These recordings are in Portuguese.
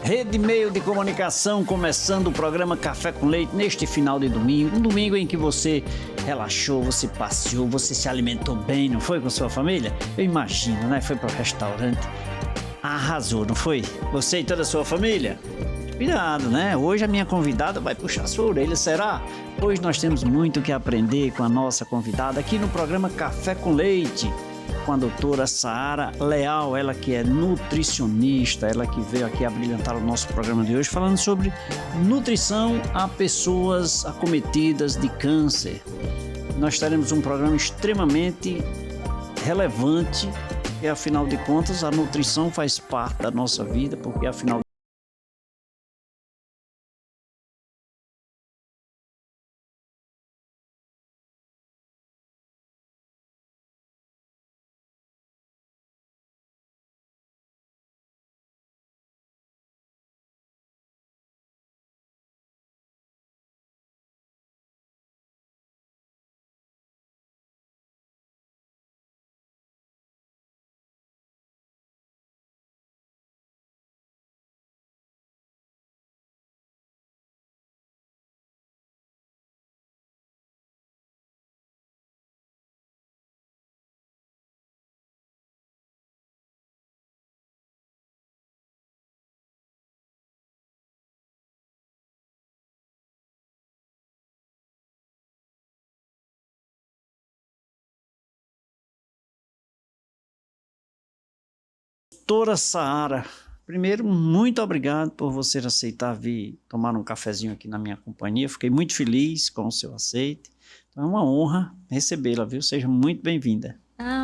Rede Meio de Comunicação, começando o programa Café com Leite neste final de domingo. Um domingo em que você relaxou, você passeou, você se alimentou bem, não foi, com sua família? Eu imagino, né? Foi para o restaurante. Arrasou, não foi? Você e toda a sua família? Cuidado, né? Hoje a minha convidada vai puxar sua orelha, será? Hoje nós temos muito que aprender com a nossa convidada aqui no programa Café com Leite, com a doutora Saara Leal, ela que é nutricionista, ela que veio aqui abrilhantar o nosso programa de hoje, falando sobre nutrição a pessoas acometidas de câncer. Nós teremos um programa extremamente relevante, e afinal de contas a nutrição faz parte da nossa vida, porque afinal doutora Saara, primeiro, muito obrigado por você aceitar vir tomar um cafezinho aqui na minha companhia. Fiquei muito feliz com o seu aceite. Então é uma honra recebê-la, viu? Seja muito bem-vinda.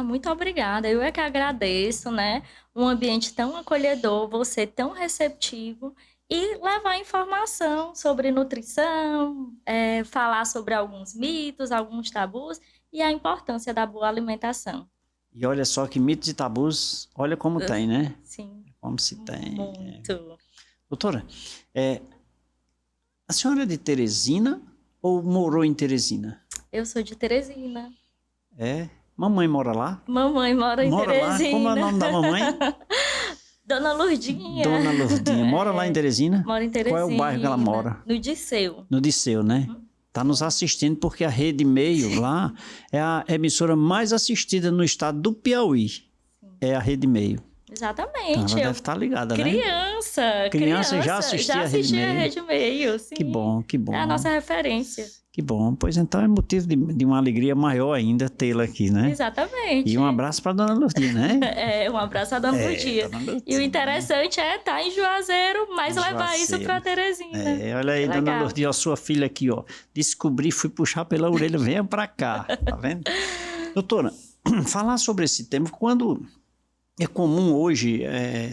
Muito obrigada. Eu é que agradeço, né? Um ambiente tão acolhedor, você tão receptivo e levar informação sobre nutrição, falar sobre alguns mitos, alguns tabus e a importância da boa alimentação. E olha só que mitos e tabus, olha como tem, né? Sim. Como se tem. Muito. Doutora, a senhora é de Teresina ou morou em Teresina? Eu sou de Teresina. Mamãe mora lá? Mamãe mora em Teresina. Lá? Como é o nome da mamãe? Dona Lourdinha. Dona Lourdinha. Mora lá em Teresina? Mora em Teresina. Qual é o bairro que ela mora? No Disseu. No Disseu, né? Está nos assistindo porque a Rede Meio lá é a emissora mais assistida no estado do Piauí. Sim. É a Rede Meio. Exatamente. Então, ela deve estar ligada, né? Criança já assistia a Rede Meio. A Rede Meio, sim. Que bom, que bom. É a nossa referência. Que bom. Pois então é motivo de uma alegria maior ainda tê-la aqui, né? Exatamente. E um abraço para a Dona Lourdinha, né? Um abraço à Dona Lourdinha. E o interessante é estar em Juazeiro, mas levar isso para Teresina. Olha aí, Dona Lourdinha, a sua filha aqui, ó. Descobri, fui puxar pela orelha, venha para cá, tá vendo? Doutora, falar sobre esse tema, quando é comum hoje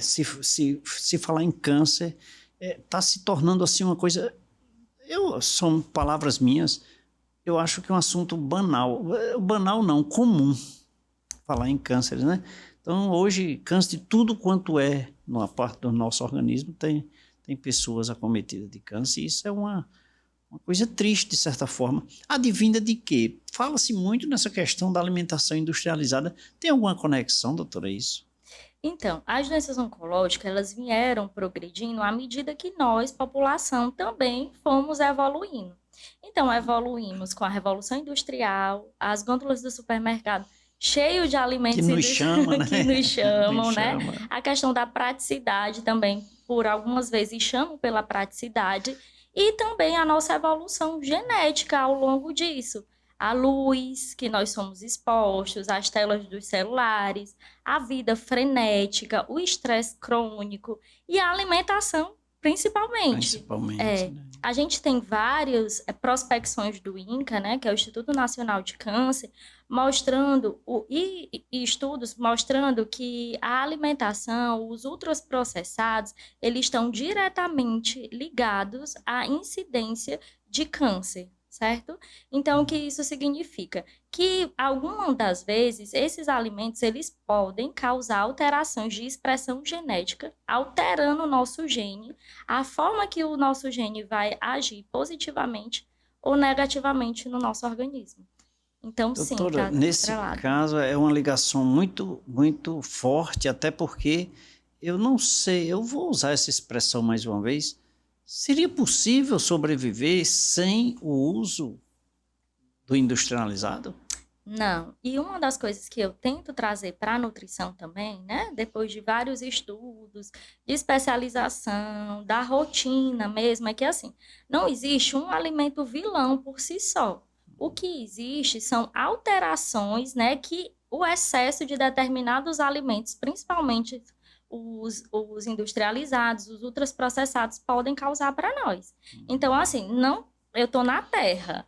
se falar em câncer, está se tornando assim uma coisa... São palavras minhas, eu acho que é um assunto banal. Banal não, comum, falar em cânceres, né? Então, hoje, câncer de tudo quanto é numa parte do nosso organismo, tem pessoas acometidas de câncer, e isso é uma coisa triste, de certa forma. Advinda de quê? Fala-se muito nessa questão da alimentação industrializada. Tem alguma conexão, doutora, isso? Então, as doenças oncológicas, elas vieram progredindo à medida que nós, população, também fomos evoluindo. Então, evoluímos com a Revolução Industrial, as gôndolas do supermercado cheio de alimentos que nos chamam, né? Que nos chamam, né? A questão da praticidade também, por algumas vezes chamam pela praticidade, e também a nossa evolução genética ao longo disso. A luz que nós somos expostos, as telas dos celulares, a vida frenética, o estresse crônico e a alimentação, principalmente. Né? A gente tem várias prospecções do INCA, né, que é o Instituto Nacional de Câncer, mostrando e estudos mostrando que a alimentação, os ultraprocessados, eles estão diretamente ligados à incidência de câncer. Certo? Então, o que isso significa? Que, algumas das vezes, esses alimentos, eles podem causar alterações de expressão genética, alterando o nosso gene, a forma que o nosso gene vai agir positivamente ou negativamente no nosso organismo. Então, doutora, sim, tá nesse caso, é uma ligação muito, muito forte, até porque eu não sei, eu vou usar essa expressão mais uma vez, seria possível sobreviver sem o uso do industrializado? Não. E uma das coisas que eu tento trazer para a nutrição também, né? Depois de vários estudos, de especialização, da rotina mesmo, é que assim, não existe um alimento vilão por si só. O que existe são alterações, né? Que o excesso de determinados alimentos, principalmente os industrializados, os ultraprocessados, podem causar para nós. Então, assim, não, eu estou na terra.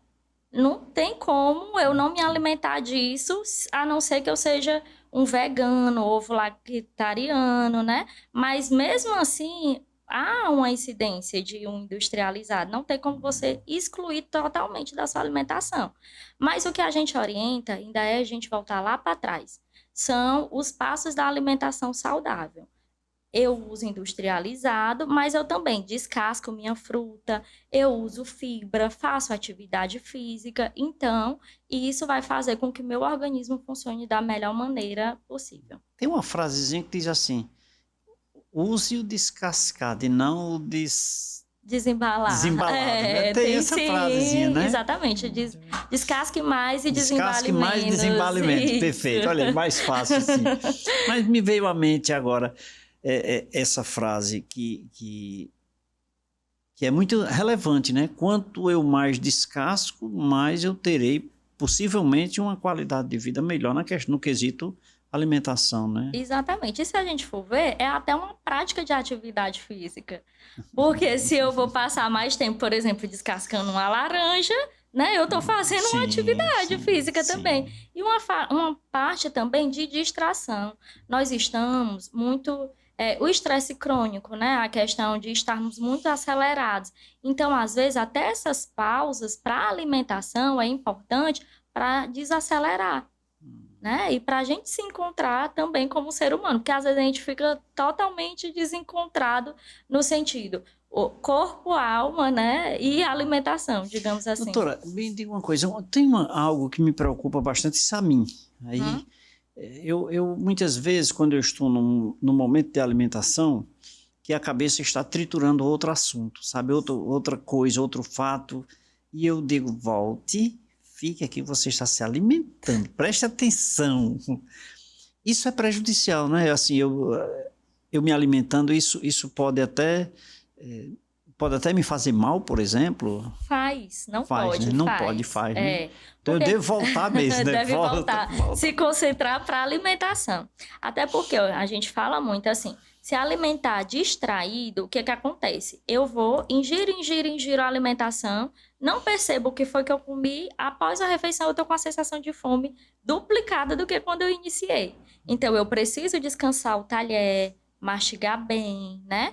Não tem como eu não me alimentar disso, a não ser que eu seja um vegano, ovo-lactariano, né? Mas mesmo assim, há uma incidência de um industrializado. Não tem como você excluir totalmente da sua alimentação. Mas o que a gente orienta ainda é a gente voltar lá para trás. São os passos da alimentação saudável. Eu uso industrializado, mas eu também descasco minha fruta, eu uso fibra, faço atividade física, então, e isso vai fazer com que meu organismo funcione da melhor maneira possível. Tem uma frasezinha que diz assim, use o descascado e não o Desembalar. desembalado, né? Tem essa frasezinha, né? Exatamente. Descasque mais e desembale Descasque mais e desembale menos. Isso. Perfeito. Olha, é mais fácil assim. Mas me veio à mente agora essa frase que é muito relevante, né? Quanto eu mais descasco, mais eu terei possivelmente uma qualidade de vida melhor no quesito alimentação, né? Exatamente. E se a gente for ver, é até uma prática de atividade física. Porque se eu vou passar mais tempo, por exemplo, descascando uma laranja, né? Eu estou fazendo uma atividade física também. E uma parte também de distração. Nós estamos muito... o estresse crônico, né? A questão de estarmos muito acelerados. Então, às vezes, até essas pausas para a alimentação é importante para desacelerar. Né? E para a gente se encontrar também como ser humano, porque às vezes a gente fica totalmente desencontrado no sentido corpo, alma, né? E alimentação, digamos assim. Doutora, me diga uma coisa, tem algo que me preocupa bastante, isso a mim. Aí, eu muitas vezes, quando eu estou num momento de alimentação, que a cabeça está triturando outro assunto, sabe? Outra coisa, outro fato, e eu digo, volte... Fique aqui, você está se alimentando, preste atenção. Isso é prejudicial, né? Assim, eu me alimentando, isso pode até me fazer mal, por exemplo? Não faz, pode. Né? Não pode, faz. Né? Então eu devo voltar mesmo, né? Deve voltar. Se concentrar para a alimentação. Até porque a gente fala muito assim, se alimentar distraído, o que acontece? Eu vou ingiro a alimentação, não percebo o que foi que eu comi, após a refeição eu estou com a sensação de fome duplicada do que quando eu iniciei. Então, eu preciso descansar o talher, mastigar bem, né?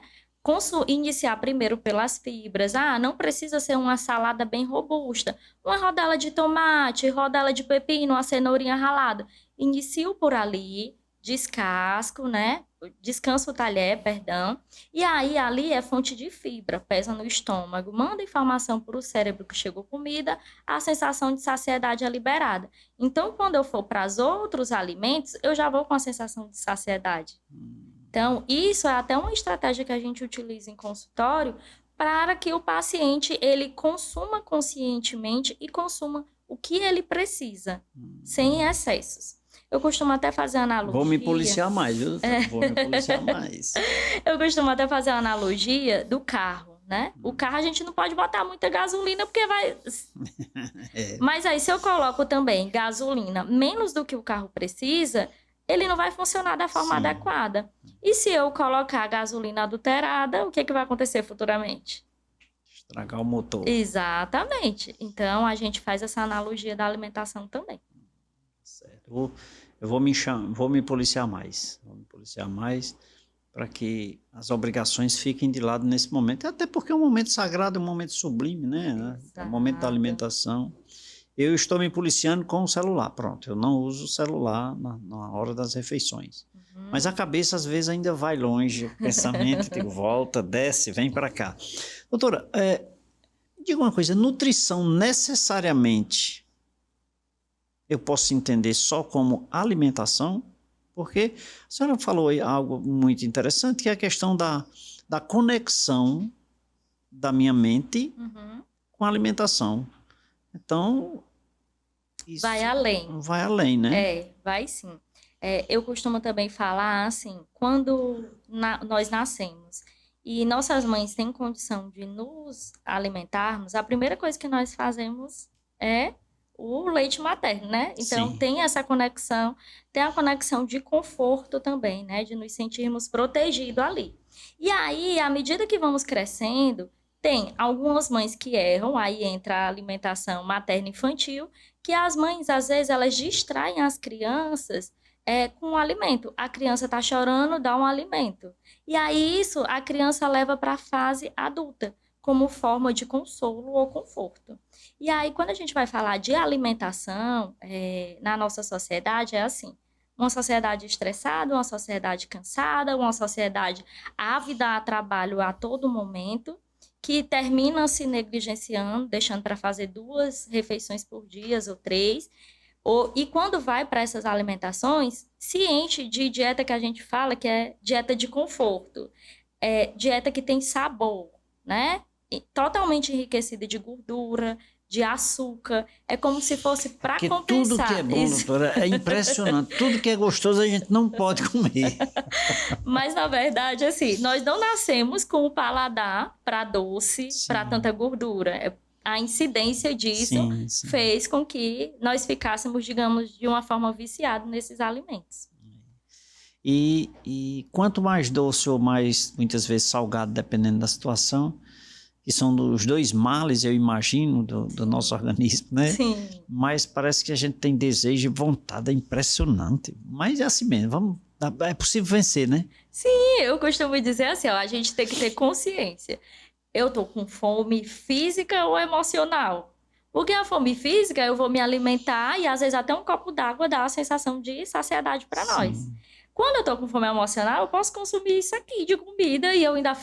Iniciar primeiro pelas fibras. Não precisa ser uma salada bem robusta. Uma rodela de tomate, rodela de pepino, uma cenourinha ralada. Inicio por ali, descasco, né? Descanso o talher, perdão. E aí, ali é fonte de fibra, pesa no estômago, manda informação para o cérebro que chegou comida, a sensação de saciedade é liberada. Então, quando eu for para os outros alimentos, eu já vou com a sensação de saciedade. Então, isso é até uma estratégia que a gente utiliza em consultório para que o paciente, ele consuma conscientemente e consuma o que ele precisa, sem excessos. Eu costumo até fazer analogia... Vou me policiar mais, viu? Vou me policiar mais. Eu costumo até fazer a analogia do carro, né? O carro a gente não pode botar muita gasolina porque vai... Mas aí se eu coloco também gasolina menos do que o carro precisa, ele não vai funcionar da forma adequada. E se eu colocar a gasolina adulterada, o que vai acontecer futuramente? Estragar o motor. Exatamente. Então, a gente faz essa analogia da alimentação também. Certo. Eu vou me policiar mais. Vou me policiar mais para que as obrigações fiquem de lado nesse momento. Até porque é um momento sagrado, é um momento sublime, né? É um momento da alimentação. Eu estou me policiando com o celular. Pronto, eu não uso o celular na hora das refeições. Mas a cabeça, às vezes, ainda vai longe. O pensamento volta, desce, vem para cá. Doutora, diga uma coisa. Nutrição necessariamente... eu posso entender só como alimentação Porque a senhora falou aí algo muito interessante, que é a questão da conexão da minha mente com a alimentação. Então, isso Vai além. vai além, né? Vai sim. Eu costumo também falar assim, quando nós nascemos e nossas mães têm condição de nos alimentarmos, a primeira coisa que nós fazemos é o leite materno, né? Então Sim. tem essa conexão, tem a conexão de conforto também, né? De nos sentirmos protegidos ali. E aí, à medida que vamos crescendo, tem algumas mães que erram, aí entra a alimentação materna infantil, que as mães, às vezes, elas distraem as crianças com o alimento. A criança está chorando, dá um alimento. E aí isso a criança leva para a fase adulta, como forma de consolo ou conforto. E aí, quando a gente vai falar de alimentação, na nossa sociedade, é assim. Uma sociedade estressada, uma sociedade cansada, uma sociedade ávida a trabalho a todo momento, que termina se negligenciando, deixando para fazer 2 refeições por dia ou 3. E quando vai para essas alimentações, se enche de dieta que a gente fala que é dieta de conforto, dieta que tem sabor, né? Totalmente enriquecida de gordura, de açúcar, é como se fosse para compensar. Tudo que é bom, doutora, é impressionante. Tudo que é gostoso a gente não pode comer. Mas, na verdade, assim, nós não nascemos com o paladar para doce, para tanta gordura. A incidência disso fez com que nós ficássemos, digamos, de uma forma viciados nesses alimentos. E quanto mais doce ou mais, muitas vezes, salgado, dependendo da situação, que são os 2 males, eu imagino, do nosso organismo, né? Sim. Mas parece que a gente tem desejo e vontade, é impressionante. Mas é assim mesmo, é possível vencer, né? Sim, eu costumo dizer assim, ó, a gente tem que ter consciência. Eu tô com fome física ou emocional? Porque a fome física, eu vou me alimentar e às vezes até um copo d'água dá a sensação de saciedade para nós. Quando eu tô com fome emocional, eu posso consumir isso aqui de comida e eu ainda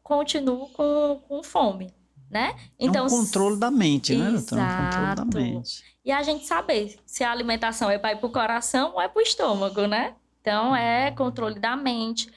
continuo com fome, né? Então, é um controle da mente, né, doutora? Exato. Um controle da mente. E a gente saber se a alimentação é para ir pro coração ou é pro estômago, né? Então, é controle da mente.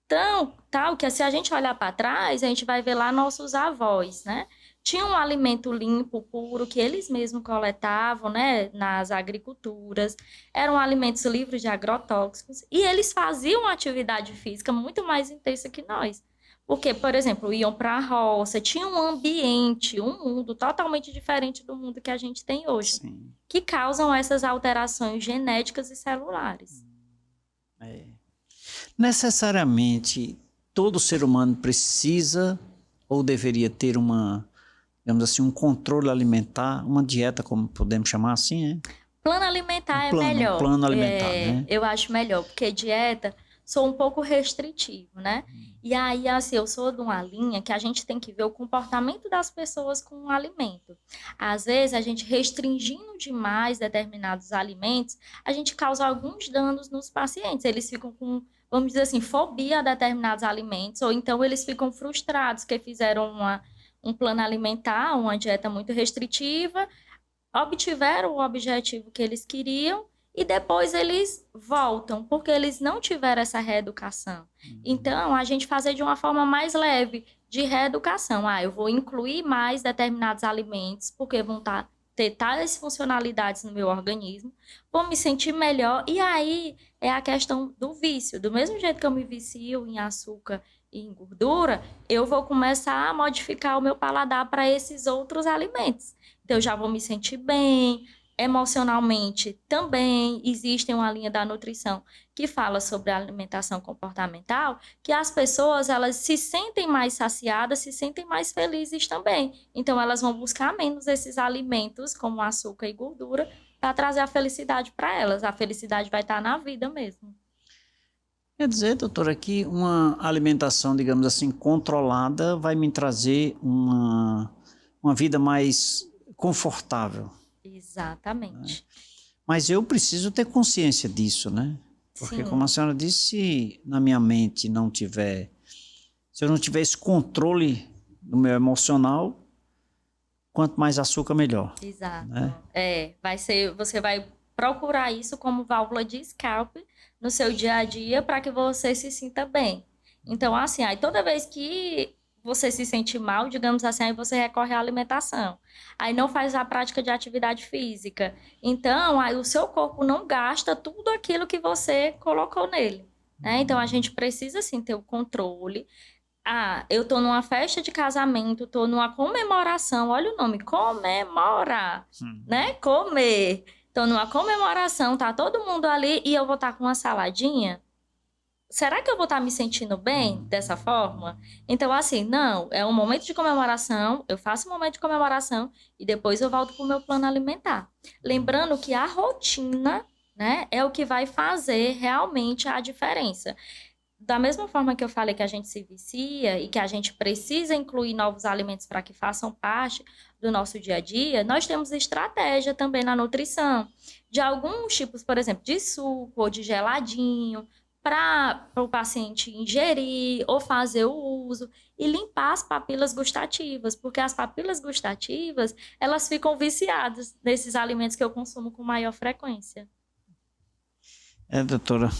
Então, tal que se a gente olhar para trás, a gente vai ver lá nossos avós, né? Tinha um alimento limpo, puro, que eles mesmos coletavam, né, nas agriculturas. Eram alimentos livres de agrotóxicos. E eles faziam uma atividade física muito mais intensa que nós. Porque, por exemplo, iam para a roça, tinha um ambiente, um mundo totalmente diferente do mundo que a gente tem hoje. Sim. Que causam essas alterações genéticas e celulares. Necessariamente, todo ser humano precisa ou deveria ter digamos assim, um controle alimentar, uma dieta, como podemos chamar assim, Plano alimentar é melhor. Um plano alimentar, né? Eu acho melhor, porque dieta sou um pouco restritivo, né? E aí, assim, eu sou de uma linha que a gente tem que ver o comportamento das pessoas com o alimento. Às vezes, a gente restringindo demais determinados alimentos, a gente causa alguns danos nos pacientes. Eles ficam com, vamos dizer assim, fobia a determinados alimentos, ou então eles ficam frustrados que fizeram um plano alimentar, uma dieta muito restritiva, obtiveram o objetivo que eles queriam e depois eles voltam, porque eles não tiveram essa reeducação. Então, a gente fazer de uma forma mais leve, de reeducação. Eu vou incluir mais determinados alimentos, porque vão ter tais funcionalidades no meu organismo, vou me sentir melhor. E aí é a questão do vício. Do mesmo jeito que eu me vicio em açúcar e em gordura, eu vou começar a modificar o meu paladar para esses outros alimentos. Então, eu já vou me sentir bem, emocionalmente também. Existe uma linha da nutrição que fala sobre a alimentação comportamental, que as pessoas, elas se sentem mais saciadas, se sentem mais felizes também. Então, elas vão buscar menos esses alimentos, como açúcar e gordura, para trazer a felicidade para elas. A felicidade vai estar na vida mesmo. Quer dizer, doutora, que uma alimentação, digamos assim, controlada vai me trazer uma vida mais confortável. Exatamente. Né? Mas eu preciso ter consciência disso, né? Porque, Sim. como a senhora disse, se na minha mente se eu não tiver esse controle do meu emocional, quanto mais açúcar, melhor. Exato. Né? Você vai procurar isso como válvula de escape no seu dia a dia para que você se sinta bem. Então, assim, aí toda vez que você se sente mal, digamos assim, aí você recorre à alimentação. Aí não faz a prática de atividade física. Então, aí o seu corpo não gasta tudo aquilo que você colocou nele, né? Então, a gente precisa, sim, ter o controle. Ah, eu tô numa festa de casamento, tô numa comemoração, olha o nome, comemorar, né? Comer. Tô numa comemoração, tá todo mundo ali e eu vou estar com uma saladinha. Será que eu vou estar me sentindo bem dessa forma? Então, assim, não, é um momento de comemoração, eu faço um momento de comemoração e depois eu volto para o meu plano alimentar. Lembrando que a rotina, né, é o que vai fazer realmente a diferença. Da mesma forma que eu falei que a gente se vicia e que a gente precisa incluir novos alimentos para que façam parte do nosso dia a dia, nós temos estratégia também na nutrição. De alguns tipos, por exemplo, de suco ou de geladinho, para o paciente ingerir ou fazer o uso e limpar as papilas gustativas, porque as papilas gustativas, elas ficam viciadas nesses alimentos que eu consumo com maior frequência. Doutora,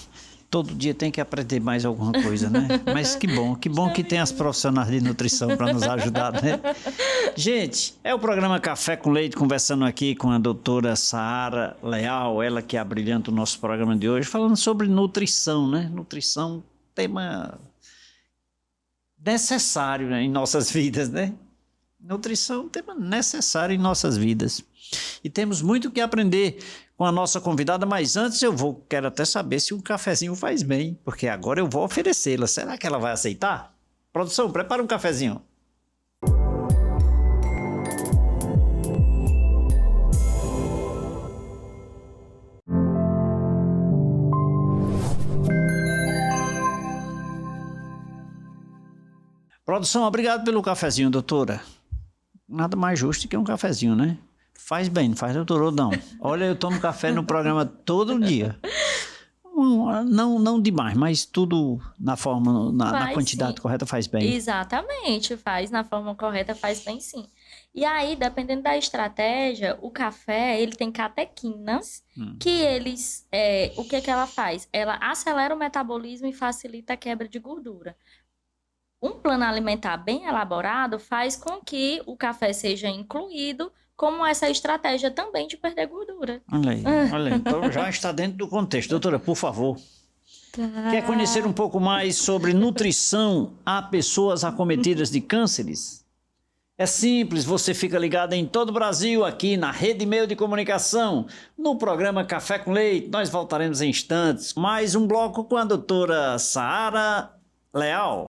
todo dia tem que aprender mais alguma coisa, né? Mas que bom que tem as profissionais de nutrição para nos ajudar, né? Gente, é o programa Café com Leite, conversando aqui com a doutora Saara Leal, ela que abrilhanta o nosso programa de hoje, falando sobre nutrição, né? Nutrição, tema necessário, né, em nossas vidas, né? Nutrição é um tema necessário em nossas vidas. E temos muito que aprender com a nossa convidada, mas antes quero até saber se um cafezinho faz bem, porque agora eu vou oferecê-la. Será que ela vai aceitar? Produção, prepara um cafezinho. Produção, obrigado pelo cafezinho, doutora. Nada mais justo que um cafezinho, né? Faz bem, não faz, doutor, ou não? Olha, eu tomo café no programa todo dia. Não demais, mas tudo na forma, na quantidade sim. Correta faz bem. Exatamente, faz na forma correta, faz bem sim. E aí, dependendo da estratégia, o café, ele tem catequinas, que eles, o que ela faz? Ela acelera o metabolismo e facilita a quebra de gordura. Um plano alimentar bem elaborado faz com que o café seja incluído como essa estratégia também de perder gordura. Olha aí. Então já está dentro do contexto. Doutora, por favor. Tá. Quer conhecer um pouco mais sobre nutrição a pessoas acometidas de cânceres? É simples, você fica ligado em todo o Brasil, aqui na Rede Meio de Comunicação, no programa Café com Leite. Nós voltaremos em instantes. Mais um bloco com a doutora Saara Leal.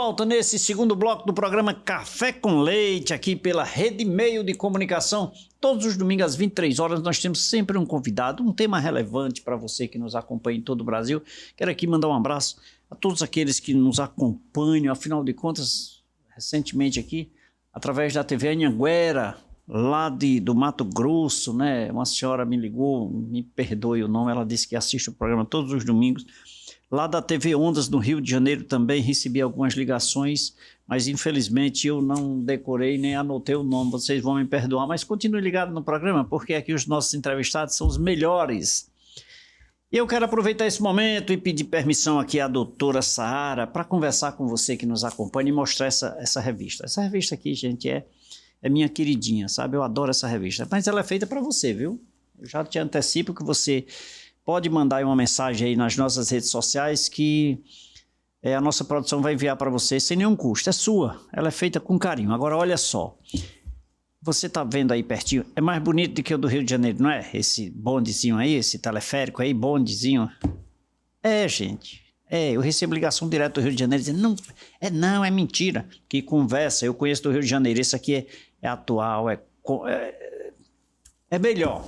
Volta nesse segundo bloco do programa Café com Leite, aqui pela Rede Meio de Comunicação. Todos os domingos às 23 horas nós temos sempre um convidado, um tema relevante para você que nos acompanha em todo o Brasil. Quero aqui mandar um abraço a todos aqueles que nos acompanham, afinal de contas, recentemente aqui, através da TV Anhanguera, lá do Mato Grosso, né? Uma senhora me ligou, me perdoe o nome, ela disse que assiste o programa todos os domingos. Lá da TV Ondas, no Rio de Janeiro, também recebi algumas ligações, mas infelizmente eu não decorei nem anotei o nome, vocês vão me perdoar, mas continue ligado no programa, porque aqui os nossos entrevistados são os melhores. E eu quero aproveitar esse momento e pedir permissão aqui à doutora Saara para conversar com você que nos acompanha e mostrar essa revista. Essa revista aqui, gente, é minha queridinha, sabe? Eu adoro essa revista, mas ela é feita para você, viu? Eu já te antecipo que você pode mandar aí uma mensagem aí nas nossas redes sociais que a nossa produção vai enviar para você sem nenhum custo. É sua, ela é feita com carinho. Agora, olha só, você está vendo aí pertinho, é mais bonito do que o do Rio de Janeiro, não é? Esse bondezinho aí, esse teleférico aí, bondezinho. Gente, eu recebo ligação direto do Rio de Janeiro dizendo, não, é mentira. Que conversa, eu conheço do Rio de Janeiro, esse aqui é atual, é melhor.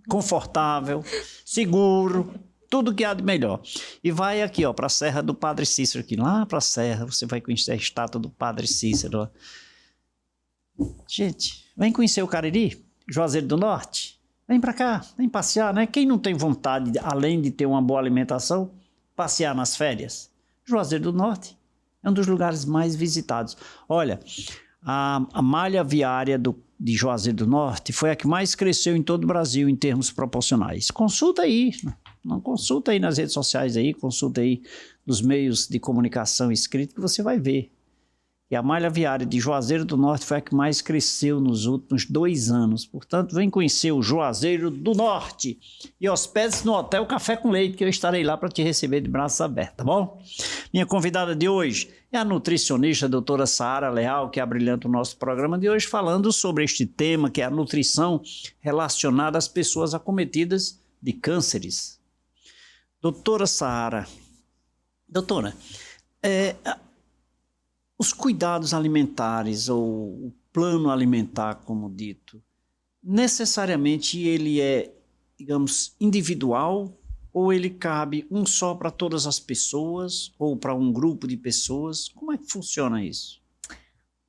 Confortável, seguro, tudo que há de melhor. E vai aqui, ó, para a Serra do Padre Cícero, aqui, lá para a Serra, você vai conhecer a estátua do Padre Cícero. Ó. Gente, vem conhecer o Cariri, Juazeiro do Norte. Vem para cá, vem passear, né? Quem não tem vontade, além de ter uma boa alimentação, passear nas férias? Juazeiro do Norte é um dos lugares mais visitados. Olha, a malha viária de Juazeiro do Norte foi a que mais cresceu em todo o Brasil em termos proporcionais. Consulta aí, não consulta aí nas redes sociais aí, consulta aí nos meios de comunicação escrito que você vai ver. E a malha viária de Juazeiro do Norte foi a que mais cresceu nos últimos 2 anos. Portanto, vem conhecer o Juazeiro do Norte e hospede-se no Hotel Café com Leite, que eu estarei lá para te receber de braços abertos, tá bom? Minha convidada de hoje é a nutricionista doutora Saara Leal, que abrilhanta o nosso programa de hoje, falando sobre este tema, que é a nutrição relacionada às pessoas acometidas de cânceres. Doutora Saara, doutora, os cuidados alimentares ou o plano alimentar, como dito, necessariamente ele é, digamos, individual ou ele cabe um só para todas as pessoas ou para um grupo de pessoas? Como é que funciona isso?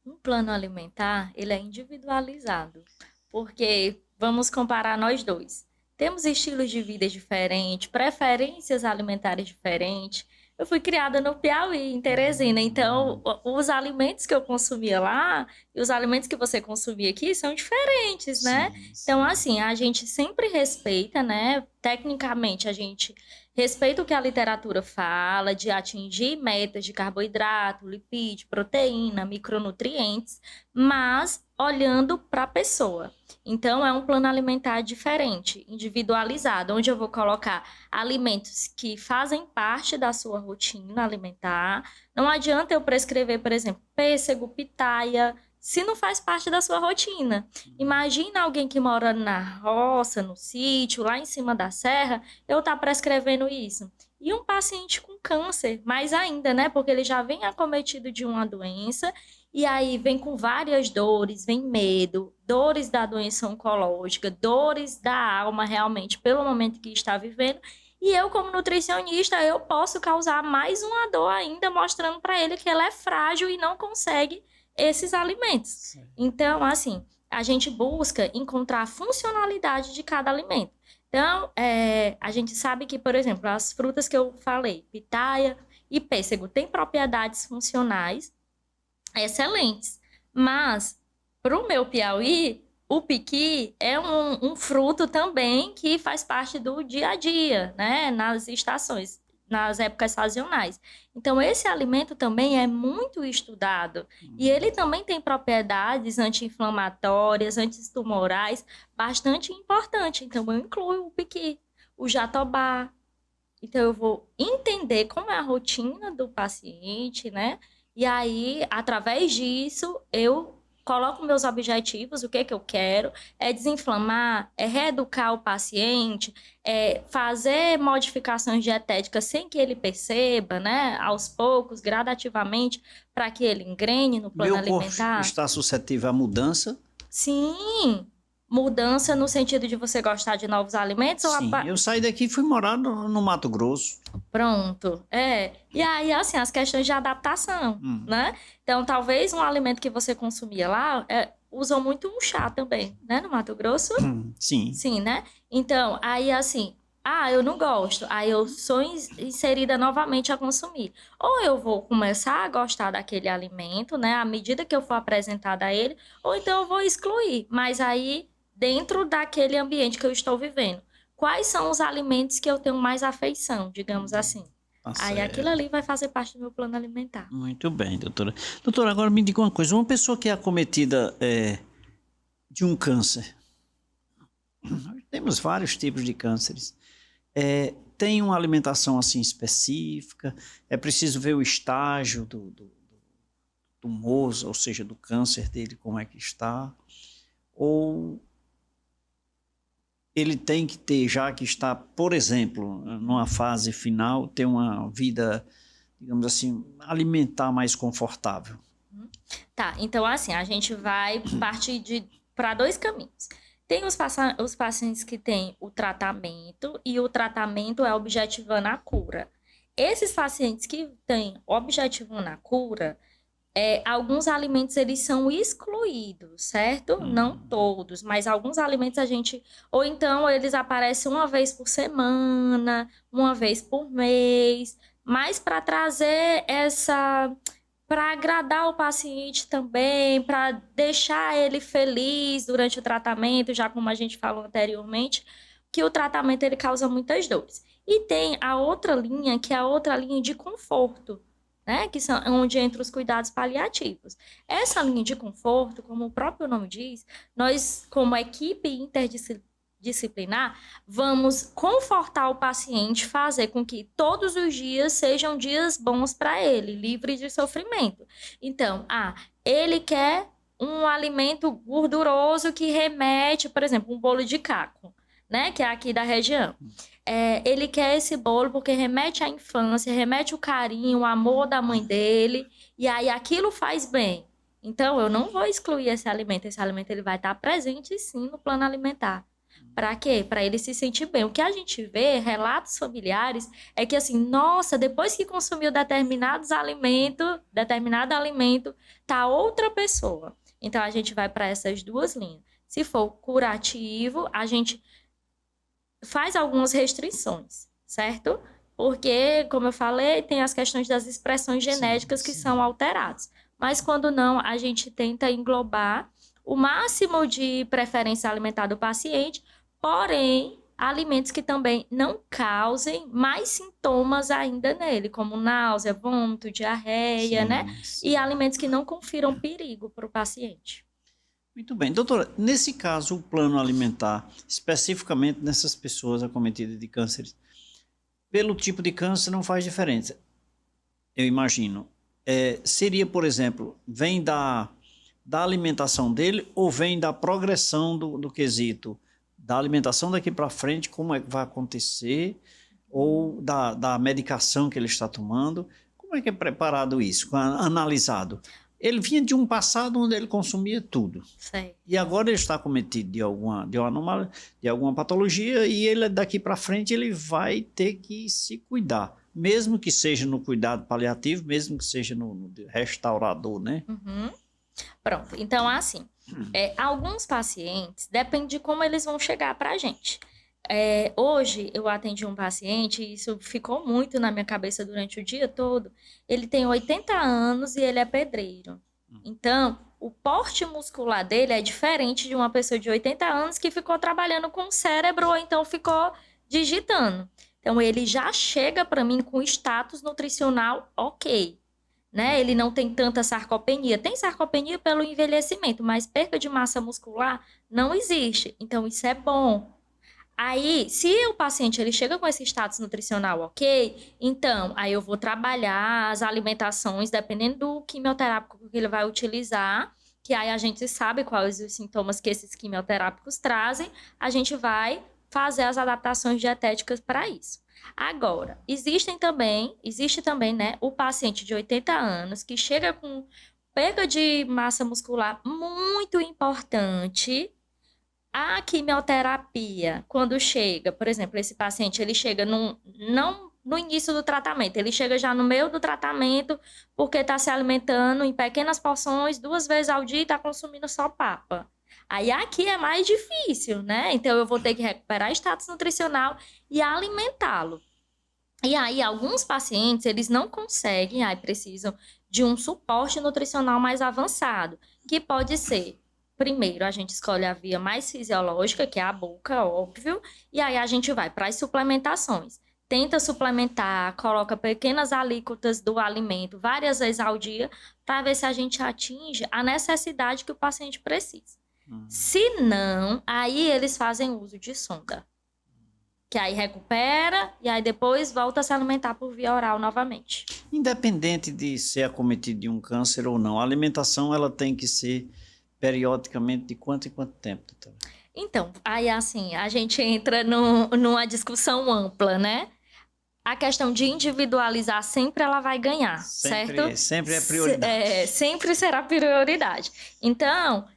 Um plano alimentar, ele é individualizado, porque vamos comparar nós dois. Temos estilos de vida diferentes, preferências alimentares diferentes. Eu fui criada no Piauí, em Teresina, então os alimentos que eu consumia lá e os alimentos que você consumia aqui são diferentes, né? Sim, sim. Então, assim, a gente sempre respeita, né? Tecnicamente, a gente respeita o que a literatura fala de atingir metas de carboidrato, lipídio, proteína, micronutrientes, mas olhando para a pessoa. Então, é um plano alimentar diferente, individualizado, onde eu vou colocar alimentos que fazem parte da sua rotina alimentar. Não adianta eu prescrever, por exemplo, pêssego, pitaia, se não faz parte da sua rotina. Imagina alguém que mora na roça, no sítio, lá em cima da serra, eu estar prescrevendo isso. E um paciente com câncer, mais ainda, né? Porque ele já vem acometido de uma doença e aí vem com várias dores, vem medo, dores da doença oncológica, dores da alma realmente pelo momento que está vivendo. E eu, como nutricionista, eu posso causar mais uma dor ainda, mostrando para ele que ele é frágil e não consegue esses alimentos. Sim. Então, assim, a gente busca encontrar a funcionalidade de cada alimento. Então, a gente sabe que, por exemplo, as frutas que eu falei, pitaia e pêssego, têm propriedades funcionais excelentes. Mas, para o meu Piauí, o piqui é um fruto também que faz parte do dia a dia, né? Nas estações, nas épocas sazonais. Então, esse alimento também é muito estudado. E ele também tem propriedades anti-inflamatórias, antitumorais, bastante importantes. Então, eu incluo o piqui, o jatobá. Então, eu vou entender como é a rotina do paciente, né? E aí, através disso, eu coloco meus objetivos, o que eu quero, é desinflamar, é reeducar o paciente, é fazer modificações dietéticas sem que ele perceba, né, aos poucos, gradativamente, para que ele engrene no plano alimentar. Meu corpo está suscetível à mudança? Sim, mudança no sentido de você gostar de novos alimentos? Sim, eu saí daqui e fui morar no Mato Grosso. Pronto, E aí, assim, as questões de adaptação, né? Então, talvez um alimento que você consumia lá, usam muito um chá também, né? No Mato Grosso. Sim. Sim, né? Então, aí, assim, eu não gosto. Aí eu sou inserida novamente a consumir. Ou eu vou começar a gostar daquele alimento, né? À medida que eu for apresentada a ele, ou então eu vou excluir. Mas aí, dentro daquele ambiente que eu estou vivendo. Quais são os alimentos que eu tenho mais afeição, digamos assim? Tá Aí certo. aquilo ali vai fazer parte do meu plano alimentar. Muito bem, doutora. Doutora, agora me diga uma coisa. Uma pessoa que é acometida de um câncer, temos vários tipos de cânceres, tem uma alimentação assim específica? É preciso ver o estágio do tumor, ou seja, do câncer dele, como é que está? Ou ele tem que ter, já que está, por exemplo, numa fase final, ter uma vida, digamos assim, alimentar mais confortável? Tá, então assim, a gente vai partir para 2 caminhos. Tem os pacientes que têm o tratamento e o tratamento é objetivando a cura. Esses pacientes que têm objetivando a cura, alguns alimentos eles são excluídos, certo? Não todos, mas alguns alimentos a gente... Ou então eles aparecem uma vez por semana, uma vez por mês, mas para trazer para agradar o paciente também, para deixar ele feliz durante o tratamento, já como a gente falou anteriormente, que o tratamento ele causa muitas dores. E tem a outra linha, que é a outra linha de conforto, né? Que são onde entram os cuidados paliativos. Essa linha de conforto, como o próprio nome diz, nós, como equipe interdisciplinar, vamos confortar o paciente, fazer com que todos os dias sejam dias bons para ele, livre de sofrimento. Então, ele quer um alimento gorduroso que remete, por exemplo, um bolo de caco, né? Que é aqui da região. Ele quer esse bolo porque remete à infância, remete o carinho, o amor da mãe dele, e aí aquilo faz bem. Então, eu não vou excluir esse alimento ele vai estar presente sim no plano alimentar. Para quê? Para ele se sentir bem. O que a gente vê, relatos familiares, é que assim, nossa, depois que consumiu determinado alimento, tá outra pessoa. Então, a gente vai para essas duas linhas. Se for curativo, a gente faz algumas restrições, certo? Porque, como eu falei, tem as questões das expressões genéticas que são alteradas. Mas quando não, a gente tenta englobar o máximo de preferência alimentar do paciente, porém, alimentos que também não causem mais sintomas ainda nele, como náusea, vômito, diarreia, né? E alimentos que não confiram perigo para o paciente. Muito bem. Doutora, nesse caso, o plano alimentar, especificamente nessas pessoas acometidas de cânceres, pelo tipo de câncer não faz diferença, eu imagino. Seria, por exemplo, vem da alimentação dele ou vem da progressão do quesito? Da alimentação daqui para frente, como é que vai acontecer? Ou da medicação que ele está tomando? Como é que é preparado isso, analisado? Ele vinha de um passado onde ele consumia tudo. Sei. E agora ele está cometido de alguma anomalia, de alguma patologia, e ele daqui para frente ele vai ter que se cuidar. Mesmo que seja no cuidado paliativo, mesmo que seja no restaurador, né? Uhum. Pronto. Então, assim, alguns pacientes, depende de como eles vão chegar para a gente. Hoje, eu atendi um paciente, e isso ficou muito na minha cabeça durante o dia todo. Ele tem 80 anos e ele é pedreiro. Então, o porte muscular dele é diferente de uma pessoa de 80 anos que ficou trabalhando com o cérebro ou então ficou digitando. Então, ele já chega para mim com status nutricional ok, né? Ele não tem tanta sarcopenia. Tem sarcopenia pelo envelhecimento, mas perca de massa muscular não existe. Então, isso é bom. Aí, se o paciente ele chega com esse status nutricional ok, então, aí eu vou trabalhar as alimentações, dependendo do quimioterápico que ele vai utilizar, que aí a gente sabe quais os sintomas que esses quimioterápicos trazem, a gente vai fazer as adaptações dietéticas para isso. Agora, existe também, né, o paciente de 80 anos que chega com perda de massa muscular muito importante. A quimioterapia, quando chega, por exemplo, esse paciente, ele chega não no início do tratamento, ele chega já no meio do tratamento porque está se alimentando em pequenas porções 2 vezes ao dia e está consumindo só papa. Aí aqui é mais difícil, né? Então eu vou ter que recuperar status nutricional e alimentá-lo. E aí alguns pacientes, eles não conseguem, aí precisam de um suporte nutricional mais avançado, que pode ser... Primeiro, a gente escolhe a via mais fisiológica, que é a boca, óbvio, e aí a gente vai para as suplementações. Tenta suplementar, coloca pequenas alíquotas do alimento várias vezes ao dia, para ver se a gente atinge a necessidade que o paciente precisa. Se não, aí eles fazem uso de sonda, que aí recupera e aí depois volta a se alimentar por via oral novamente. Independente de ser acometido de um câncer ou não, a alimentação ela tem que ser... periodicamente de quanto em quanto tempo, doutora? Então, aí assim, a gente entra numa discussão ampla, né? A questão de individualizar sempre ela vai ganhar, certo? Sempre é prioridade. Sempre será prioridade. Então,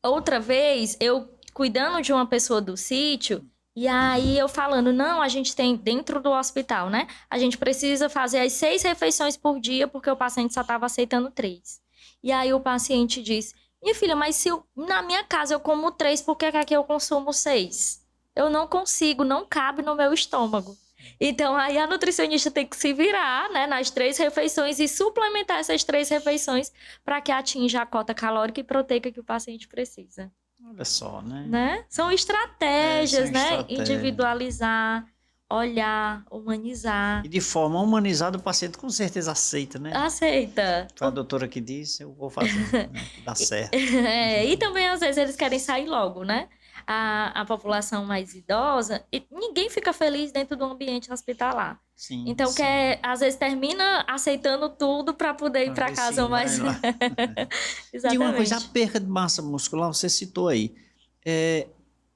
outra vez, eu cuidando de uma pessoa do sítio, e aí eu falando, não, a gente tem dentro do hospital, né? A gente precisa fazer as 6 refeições por dia, porque o paciente só estava aceitando 3. E aí o paciente disse, minha filha, mas se na minha casa eu como 3, por que aqui eu consumo 6? Eu não consigo, não cabe no meu estômago. Então, aí a nutricionista tem que se virar, né, nas 3 refeições e suplementar essas 3 refeições para que atinja a cota calórica e proteica que o paciente precisa. Olha só, né? Né? São estratégias, São né? estratégias. Individualizar, olhar, humanizar. E de forma humanizada o paciente com certeza aceita, né? Aceita. Foi a doutora que disse, eu vou fazer, né? Dá certo. E também, às vezes, eles querem sair logo, né? A população mais idosa, e ninguém fica feliz dentro do ambiente hospitalar. Sim, Então, sim. às vezes termina aceitando tudo para poder ir para ver casa se mais. vai lá. Exatamente. E uma coisa, a perda de massa muscular, você citou aí.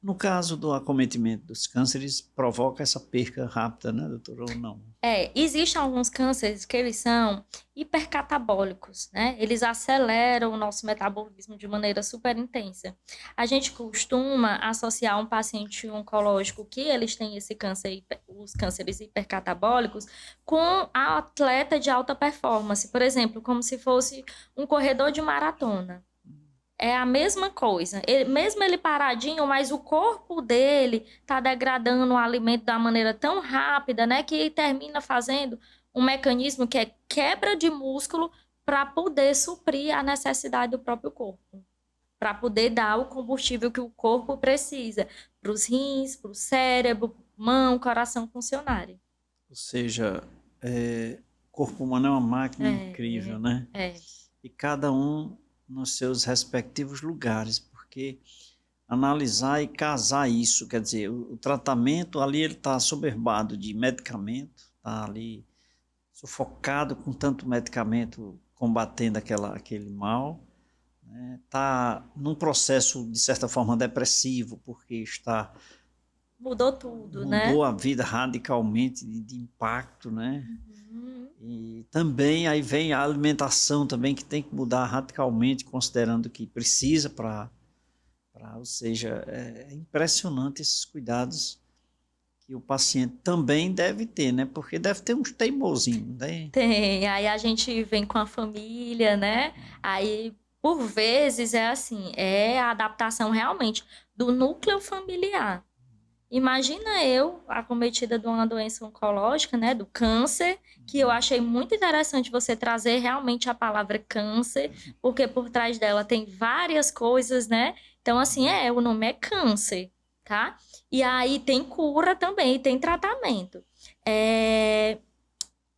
No caso do acometimento dos cânceres, provoca essa perca rápida, né, doutor? Ou não? Existem alguns cânceres que eles são hipercatabólicos, né? Eles aceleram o nosso metabolismo de maneira super intensa. A gente costuma associar um paciente oncológico que eles têm esse câncer, os cânceres hipercatabólicos, com a atleta de alta performance. Por exemplo, como se fosse um corredor de maratona. É a mesma coisa. Mesmo ele paradinho, mas o corpo dele está degradando o alimento da maneira tão rápida, né, que termina fazendo um mecanismo que é quebra de músculo para poder suprir a necessidade do próprio corpo. Para poder dar o combustível que o corpo precisa para os rins, para o cérebro, mão, coração funcionarem. Ou seja, o corpo humano é uma máquina incrível, né? E cada um nos seus respectivos lugares, porque analisar e casar isso, quer dizer, o tratamento ali ele está soberbado de medicamento, está ali sufocado com tanto medicamento combatendo aquele mal, está num processo de certa forma depressivo, porque mudou tudo, né? Mudou a vida radicalmente de impacto, né? E também aí vem a alimentação também, que tem que mudar radicalmente, considerando que precisa ou seja, é impressionante esses cuidados que o paciente também deve ter, né? Porque deve ter uns teimosinhos, né? Tem, aí a gente vem com a família, né? Aí, por vezes, é assim, é a adaptação realmente do núcleo familiar. Imagina eu, acometida de uma doença oncológica, né, do câncer, que eu achei muito interessante você trazer realmente a palavra câncer, porque por trás dela tem várias coisas, né? Então, assim, o nome é câncer, tá? E aí tem cura também, tem tratamento.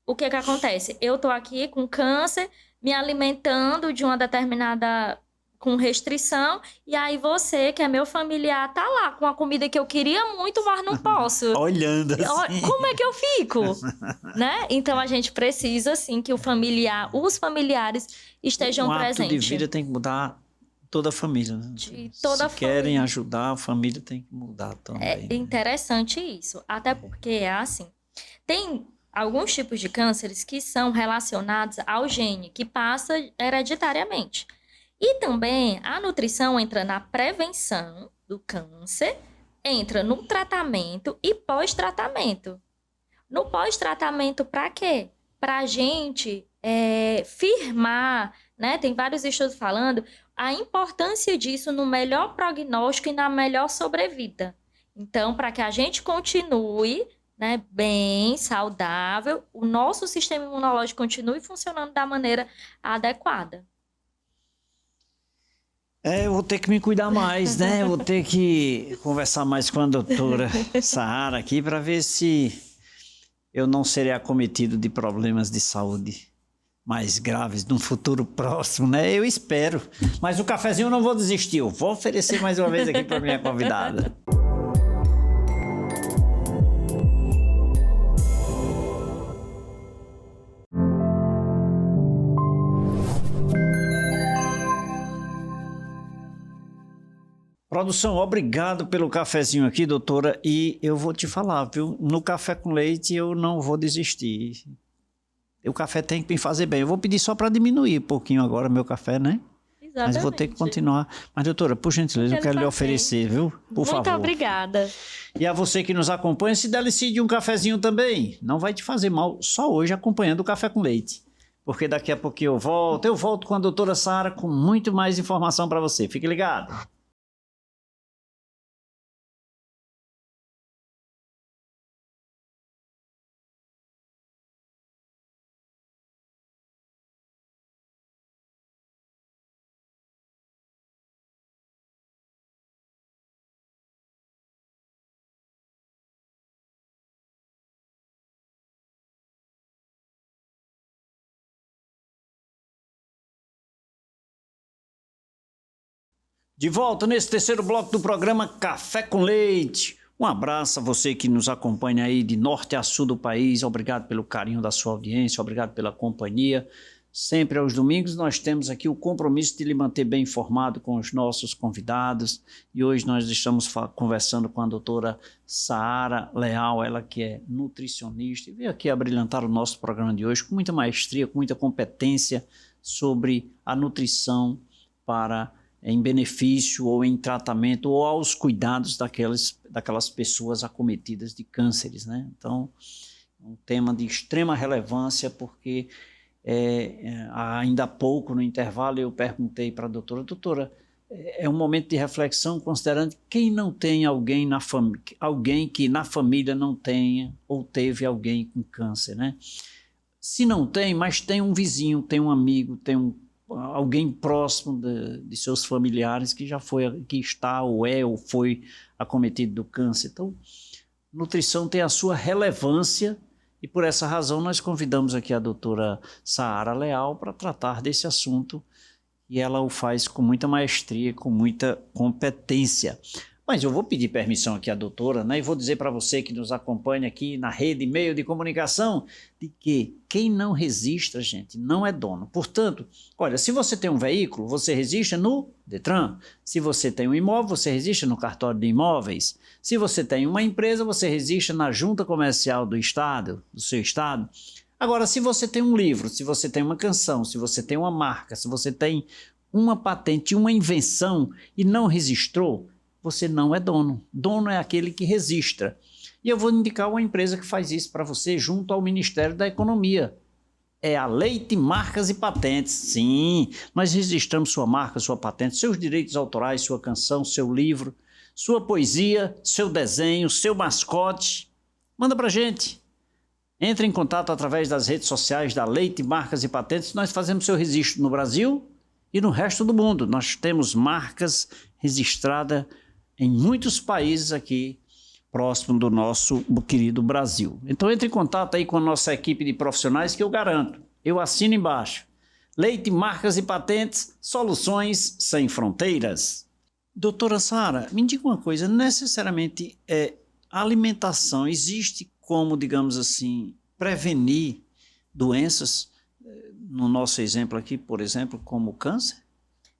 O que acontece? Eu tô aqui com câncer, me alimentando de uma determinada com restrição, e aí você, que é meu familiar, tá lá com a comida que eu queria muito, mas não posso. Olhando assim. Como é que eu fico? Né? Então, a gente precisa, sim, que os familiares estejam presentes. O hábito de vida tem que mudar toda a família, né? Toda a família. Se querem ajudar, a família tem que mudar também. É interessante isso, até porque é assim. Tem alguns tipos de cânceres que são relacionados ao gene, que passa hereditariamente. E também a nutrição entra na prevenção do câncer, entra no tratamento e pós-tratamento. No pós-tratamento, para quê? Para a gente firmar, né? Tem vários estudos falando a importância disso no melhor prognóstico e na melhor sobrevida. Então, para que a gente continue, né, bem, saudável, o nosso sistema imunológico continue funcionando da maneira adequada. Eu vou ter que me cuidar mais, né? Eu vou ter que conversar mais com a doutora Sahara aqui para ver se eu não serei acometido de problemas de saúde mais graves no futuro próximo, né? Eu espero. Mas o cafezinho eu não vou desistir. Eu vou oferecer mais uma vez aqui para minha convidada. Produção, obrigado pelo cafezinho aqui, doutora. E eu vou te falar, viu? No café com leite eu não vou desistir. O café tem que me fazer bem. Eu vou pedir só para diminuir um pouquinho agora meu café, né? Mas eu vou ter que continuar. Mas, doutora, por gentileza, eu quero lhe oferecer, viu? Por favor. Muito obrigada. E a você que nos acompanha, se delicie de um cafezinho também. Não vai te fazer mal só hoje acompanhando o Café com Leite. Porque daqui a pouquinho eu volto com a doutora Sara com muito mais informação para você. Fique ligado. De volta nesse terceiro bloco do programa Café com Leite. Um abraço a você que nos acompanha aí de norte a sul do país. Obrigado pelo carinho da sua audiência, obrigado pela companhia. Sempre aos domingos nós temos aqui o compromisso de lhe manter bem informado com os nossos convidados. E hoje nós estamos conversando com a doutora Saara Leal, ela que é nutricionista, e veio aqui abrilhantar o nosso programa de hoje com muita maestria, com muita competência sobre a nutrição em benefício ou em tratamento ou aos cuidados daquelas pessoas acometidas de cânceres, né? Então, um tema de extrema relevância, porque ainda há pouco, no intervalo, eu perguntei para a doutora, é um momento de reflexão considerando quem não tem alguém que na família não tenha ou teve alguém com câncer, né? Se não tem, mas tem um vizinho, tem um amigo, tem alguém próximo de seus familiares que que está ou foi acometido do câncer. Então, nutrição tem a sua relevância e por essa razão nós convidamos aqui a doutora Saara Leal para tratar desse assunto e ela o faz com muita maestria, com muita competência. Mas eu vou pedir permissão aqui à doutora, né? E vou dizer para você que nos acompanha aqui na rede meio de comunicação, de que quem não registra, gente, não é dono. Portanto, olha, se você tem um veículo, você registra no Detran. Se você tem um imóvel, você registra no cartório de imóveis. Se você tem uma empresa, você registra na junta comercial do estado, do seu estado. Agora, se você tem um livro, se você tem uma canção, se você tem uma marca, se você tem uma patente, uma invenção e não registrou, você não é dono. Dono é aquele que registra. E eu vou indicar uma empresa que faz isso para você junto ao Ministério da Economia. É a Leite Marcas e Patentes. Sim, nós registramos sua marca, sua patente, seus direitos autorais, sua canção, seu livro, sua poesia, seu desenho, seu mascote. Manda para a gente. Entre em contato através das redes sociais da Leite Marcas e Patentes. Nós fazemos seu registro no Brasil e no resto do mundo. Nós temos marcas registradas em muitos países aqui próximo do nosso querido Brasil. Então entre em contato aí com a nossa equipe de profissionais que eu garanto, eu assino embaixo. Leite, Marcas e Patentes, soluções sem fronteiras. Doutora Sara, me diga uma coisa, necessariamente a alimentação existe como, digamos assim, prevenir doenças, no nosso exemplo aqui, por exemplo, como o câncer?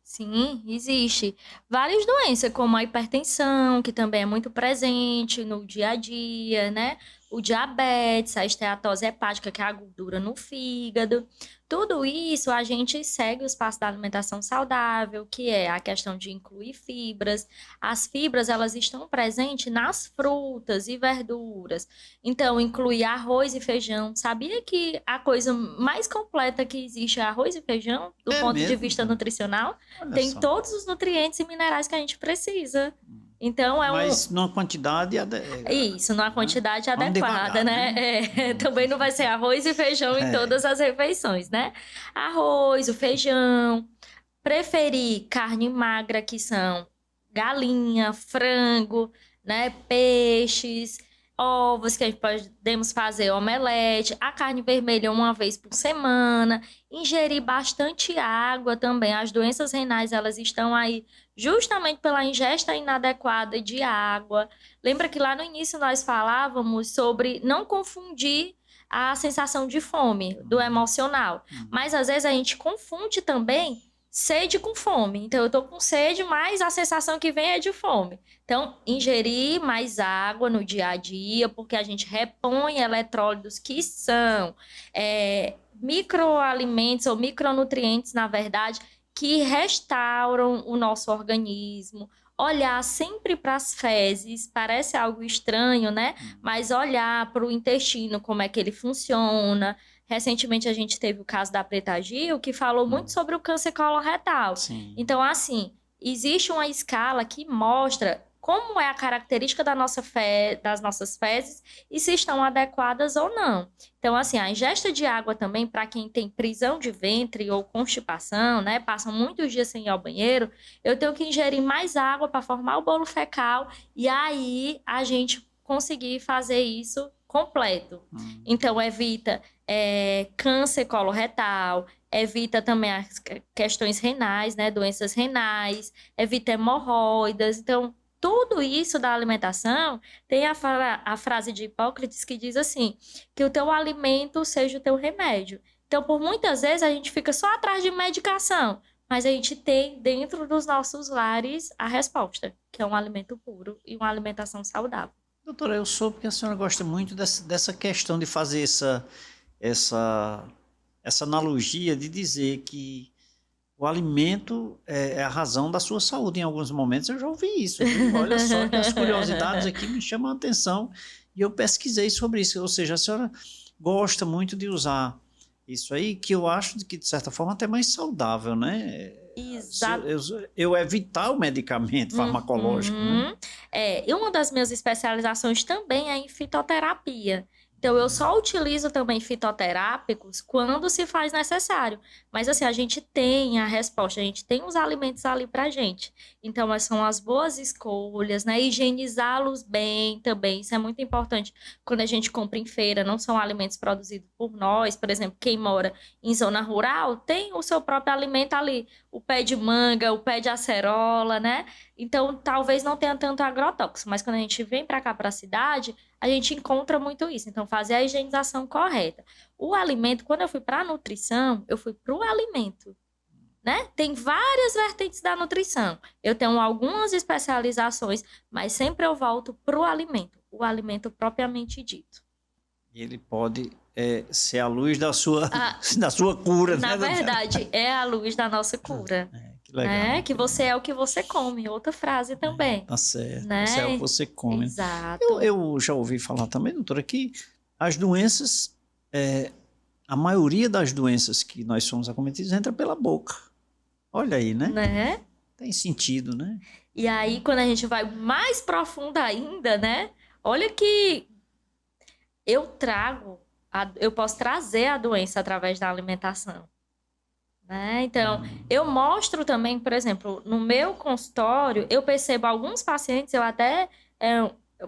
Sim, existe. Várias doenças, como a hipertensão, que também é muito presente no dia a dia, né? O diabetes, a esteatose hepática, que é a gordura no fígado. Tudo isso a gente segue os passos da alimentação saudável, que é a questão de incluir fibras. As fibras, elas estão presentes nas frutas e verduras. Então, incluir arroz e feijão. Sabia que a coisa mais completa que existe é arroz e feijão, do ponto de vista nutricional? Tem só todos os nutrientes e minerais que a gente precisa. Então, Mas numa quantidade Isso, numa quantidade adequada, devagar, né? Também não vai ser arroz e feijão em todas as refeições, né? Arroz, o feijão, preferir carne magra, que são galinha, frango, né? Peixes, ovos, que a gente podemos fazer omelete, a carne vermelha uma vez por semana, ingerir bastante água também. As doenças renais, elas estão aí justamente pela ingesta inadequada de água. Lembra que lá no início nós falávamos sobre não confundir a sensação de fome do emocional, mas às vezes a gente confunde também sede com fome. Então, eu tô com sede, mas a sensação que vem é de fome. Então, ingerir mais água no dia a dia, porque a gente repõe eletrólitos que são microalimentos ou micronutrientes, na verdade, que restauram o nosso organismo. Olhar sempre para as fezes, parece algo estranho, né? Mas olhar para o intestino, como é que ele funciona. Recentemente a gente teve o caso da Preta Gil, que falou muito sobre o câncer coloretal. Sim. Então, assim, existe uma escala que mostra como é a característica das nossas fezes e se estão adequadas ou não. Então, assim, a ingesta de água também, para quem tem prisão de ventre ou constipação, né, passam muitos dias sem ir ao banheiro, eu tenho que ingerir mais água para formar o bolo fecal e aí a gente conseguir fazer isso completo. Então, evita câncer coloretal, evita também as questões renais, né, doenças renais, evita hemorroidas. Então, tudo isso da alimentação tem a frase de Hipócrates que diz assim, que o teu alimento seja o teu remédio. Então, por muitas vezes, a gente fica só atrás de medicação, mas a gente tem dentro dos nossos lares a resposta, que é um alimento puro e uma alimentação saudável. Doutora, eu soube que a senhora gosta muito dessa questão de fazer essa analogia de dizer que o alimento é a razão da sua saúde. Em alguns momentos eu já ouvi isso. Viu? Olha só que as curiosidades aqui me chamam a atenção e eu pesquisei sobre isso. Ou seja, a senhora gosta muito de usar isso aí, que eu acho que de certa forma até mais saudável, né? Exato. Eu evitar o medicamento farmacológico, né? E uma das minhas especializações também é em fitoterapia. Então, eu só utilizo também fitoterápicos quando se faz necessário. Mas, assim, a gente tem a resposta, a gente tem os alimentos ali pra gente. Então, são as boas escolhas, né? Higienizá-los bem também, isso é muito importante. Quando a gente compra em feira, não são alimentos produzidos por nós. Por exemplo, quem mora em zona rural tem o seu próprio alimento ali. O pé de manga, o pé de acerola, né? Então, talvez não tenha tanto agrotóxico. Mas quando a gente vem pra cá, pra cidade, a gente encontra muito isso. Então, fazer a higienização correta. O alimento, quando eu fui para a nutrição, eu fui para o alimento, né? Tem várias vertentes da nutrição. Eu tenho algumas especializações, mas sempre eu volto para o alimento propriamente dito. E ele pode ser a luz da sua cura, na né? Na verdade, é a luz da nossa cura. Que legal. Que você é o que você come. Outra frase também. Tá certo. Né? Você é o que você come. Exato. Eu já ouvi falar também, doutora, que as doenças, a maioria das doenças que nós somos acometidos entra pela boca. Olha aí, né? Tem sentido, né? E aí, quando a gente vai mais profundo ainda, né? Olha que eu posso trazer a doença através da alimentação. Né? Então, eu mostro também, por exemplo, no meu consultório, eu percebo alguns pacientes, eu até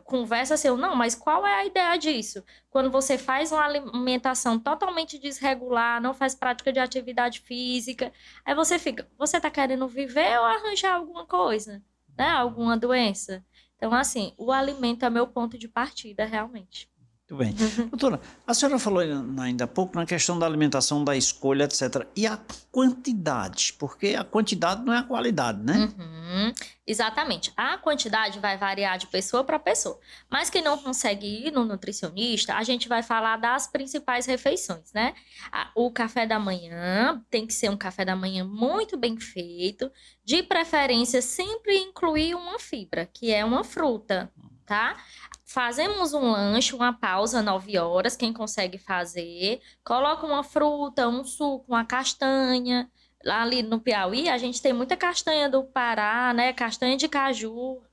converso assim, não, mas qual é a ideia disso? Quando você faz uma alimentação totalmente desregular, não faz prática de atividade física, aí você tá querendo viver ou arranjar alguma coisa, né? Alguma doença? Então, assim, o alimento é meu ponto de partida, realmente. Muito bem. Doutora, a senhora falou ainda há pouco na questão da alimentação, da escolha, etc. E a quantidade? Porque a quantidade não é a qualidade, né? Exatamente. A quantidade vai variar de pessoa para pessoa. Mas quem não consegue ir no nutricionista, a gente vai falar das principais refeições, né? O café da manhã tem que ser um café da manhã muito bem feito. De preferência, sempre incluir uma fibra, que é uma fruta, tá? Fazemos um lanche, uma pausa 9 horas, quem consegue fazer. Coloca uma fruta, um suco, uma castanha. Lá ali no Piauí, a gente tem muita castanha do Pará, né? Castanha de caju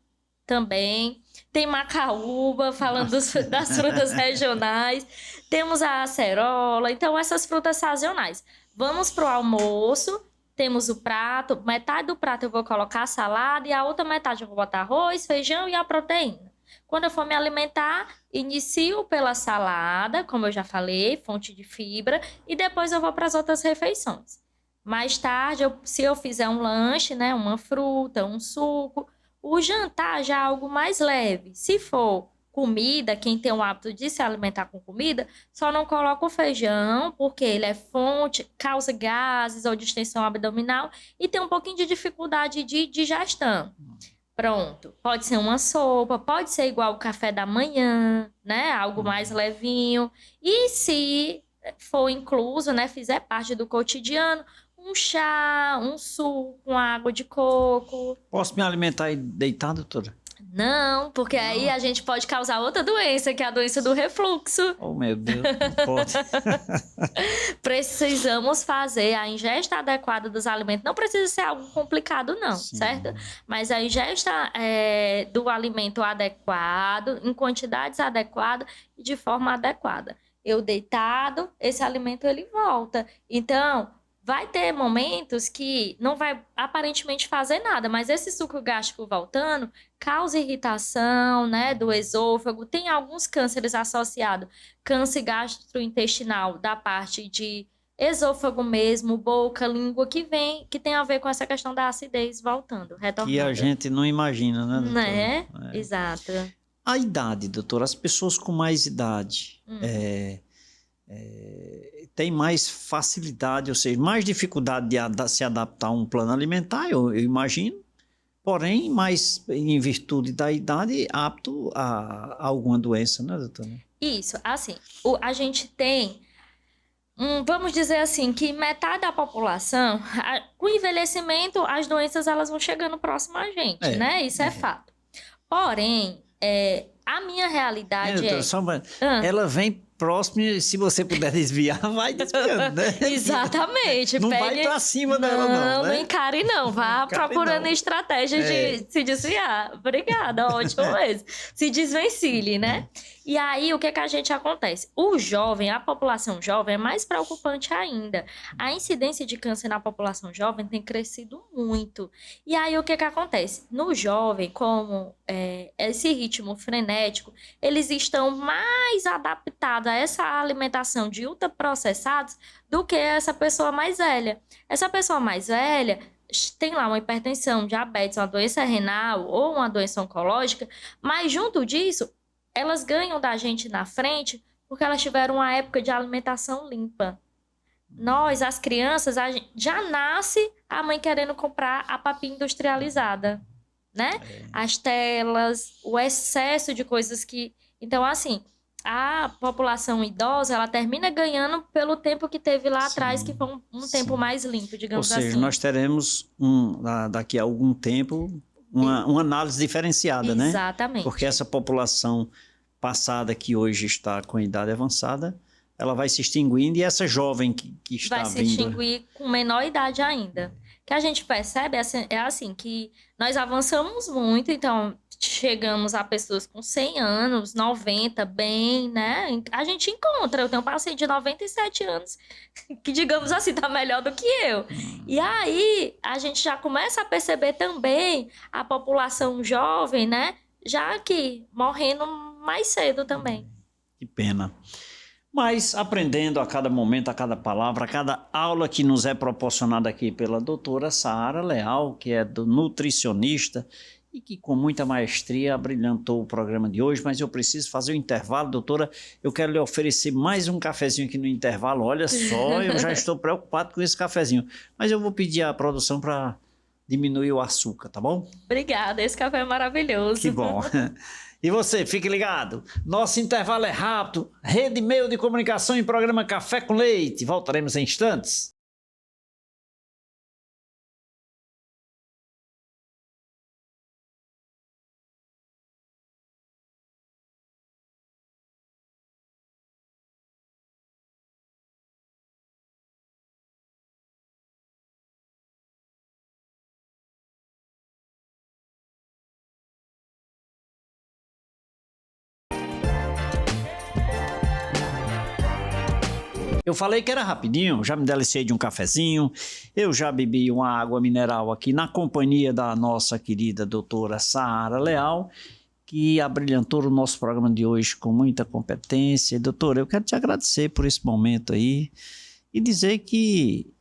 também. Tem macaúba, falando das frutas regionais. Temos a acerola. Então, essas frutas sazonais. Vamos para o almoço. Temos o prato. Metade do prato eu vou colocar a salada e a outra metade eu vou botar arroz, feijão e a proteína. Quando eu for me alimentar, inicio pela salada, como eu já falei, fonte de fibra, e depois eu vou para as outras refeições. Mais tarde, se eu fizer um lanche, né, uma fruta, um suco, o jantar já é algo mais leve. Se for comida, quem tem o hábito de se alimentar com comida, só não coloca o feijão, porque ele é fonte, causa gases ou distensão abdominal e tem um pouquinho de dificuldade de digestão. Pronto, pode ser uma sopa, pode ser igual o café da manhã, né? Algo mais levinho. E se for incluso, né? Fizer parte do cotidiano, Um chá, um suco com água de coco. Posso me alimentar aí deitado, doutora? Não, porque aí a gente pode causar outra doença, que é a doença do refluxo. Oh, meu Deus, não pode. Precisamos fazer a ingesta adequada dos alimentos. Não precisa ser algo complicado, não, Sim. certo? Mas a ingesta do alimento adequado, em quantidades adequadas e de forma adequada. Eu deitado, esse alimento ele volta. Então, vai ter momentos que não vai aparentemente fazer nada, mas esse suco gástrico voltando causa irritação, né, do esôfago. Tem alguns cânceres associados, câncer gastrointestinal da parte de esôfago mesmo, boca, língua, que tem a ver com essa questão da acidez voltando, retornando. E a gente não imagina, né, doutora? Né? Exato. A idade, doutora, as pessoas com mais idade têm mais facilidade, ou seja, mais dificuldade de se adaptar a um plano alimentar, eu imagino, porém, mais em virtude da idade, apto a alguma doença, né, doutora? Isso, assim, a gente tem, vamos dizer assim, que metade da população, com o envelhecimento, as doenças elas vão chegando próximo a gente, né? Isso é fato. Porém, a minha realidade doutora, ela vem próximo e se você puder desviar, vai desviando, né? Exatamente. Não vai pra cima dela, não, né? Não encare, não. Vá procurando estratégias de se desviar. Obrigada, ótimo mesmo. Se desvencilhe, né? E aí, o que a gente acontece? O jovem, a população jovem é mais preocupante ainda. A incidência de câncer na população jovem tem crescido muito. E aí, o que acontece? No jovem, como esse ritmo frenético, eles estão mais adaptados a essa alimentação de ultraprocessados do que essa pessoa mais velha. Essa pessoa mais velha tem lá uma hipertensão, diabetes, uma doença renal ou uma doença oncológica, mas junto disso, elas ganham da gente na frente porque elas tiveram uma época de alimentação limpa. Nós, as crianças, já nasce a mãe querendo comprar a papinha industrializada, né? As telas, o excesso de coisas que... Então, assim, a população idosa, ela termina ganhando pelo tempo que teve lá atrás, que foi um tempo mais limpo, digamos assim. Ou seja, nós teremos, daqui a algum tempo, uma análise diferenciada, né? Exatamente. Porque essa população passada que hoje está com idade avançada, ela vai se extinguindo e essa jovem que está vindo... Vai se extinguir com menor idade ainda. O que a gente percebe é assim, que nós avançamos muito, então chegamos a pessoas com 100 anos, 90, bem, né? A gente encontra, eu tenho um paciente de 97 anos, que digamos assim, tá melhor do que eu. E aí, a gente já começa a perceber também a população jovem, né? Já aqui, morrendo mais cedo também. Que pena. Mas aprendendo a cada momento, a cada palavra, a cada aula que nos é proporcionada aqui pela doutora Saara Leal, que é nutricionista e que com muita maestria abrilhantou o programa de hoje, mas eu preciso fazer o intervalo, doutora, eu quero lhe oferecer mais um cafezinho aqui no intervalo, olha só, eu já estou preocupado com esse cafezinho, mas eu vou pedir à produção para diminuir o açúcar, tá bom? Obrigada, esse café é maravilhoso. Que bom. E você, fique ligado. Nosso intervalo é rápido. Rede Meio de Comunicação em programa Café com Leite. Voltaremos em instantes. Eu falei que era rapidinho, já me delicei de um cafezinho, eu já bebi uma água mineral aqui na companhia da nossa querida doutora Saara Leal, que abrilhantou o nosso programa de hoje com muita competência. Doutora, eu quero te agradecer por esse momento aí e dizer que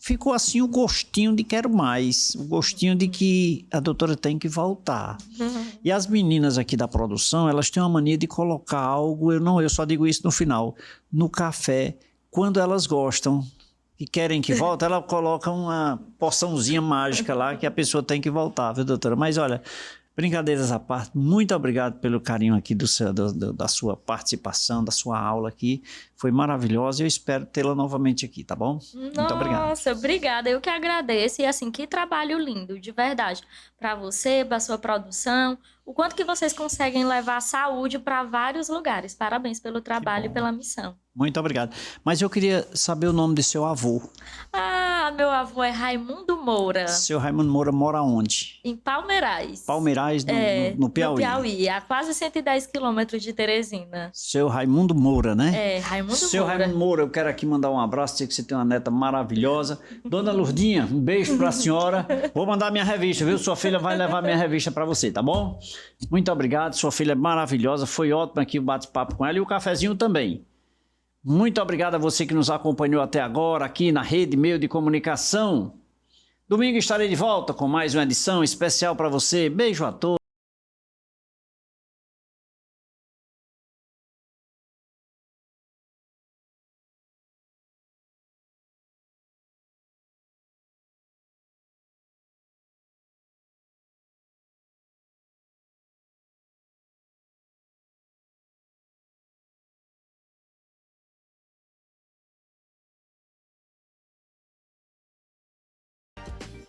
ficou assim o gostinho de quero mais, o gostinho de que a doutora tem que voltar. E as meninas aqui da produção, elas têm uma mania de colocar algo, eu só digo isso no final, no café, quando elas gostam e querem que volte, ela coloca uma porçãozinha mágica lá que a pessoa tem que voltar, viu, doutora? Mas olha, Brincadeiras à parte, muito obrigado pelo carinho aqui da sua participação, da sua aula aqui. Foi maravilhosa e eu espero tê-la novamente aqui, tá bom? Muito obrigado. Nossa, obrigada. Eu que agradeço. E assim, que trabalho lindo, de verdade. Para você, para sua produção. O quanto que vocês conseguem levar saúde para vários lugares. Parabéns pelo trabalho e pela missão. Muito obrigado. Mas eu queria saber o nome do seu avô. Ah, meu avô é Raimundo Moura. Seu Raimundo Moura mora onde? Em Palmeirais. Palmeirais, no Piauí. No Piauí, a quase 110 quilômetros de Teresina. Seu Raimundo Moura, né? Raimundo Seu Moura. Raimundo Moura, eu quero aqui mandar um abraço, sei que você tem uma neta maravilhosa. Dona Lourdinha, um beijo pra senhora. Vou mandar minha revista, viu? Sua filha vai levar minha revista pra você, tá bom? Muito obrigado, sua filha é maravilhosa, foi ótimo aqui o bate-papo com ela e o cafezinho também. Muito obrigado a você que nos acompanhou até agora aqui na Rede Meio de Comunicação. Domingo estarei de volta com mais uma edição especial para você. Beijo a todos.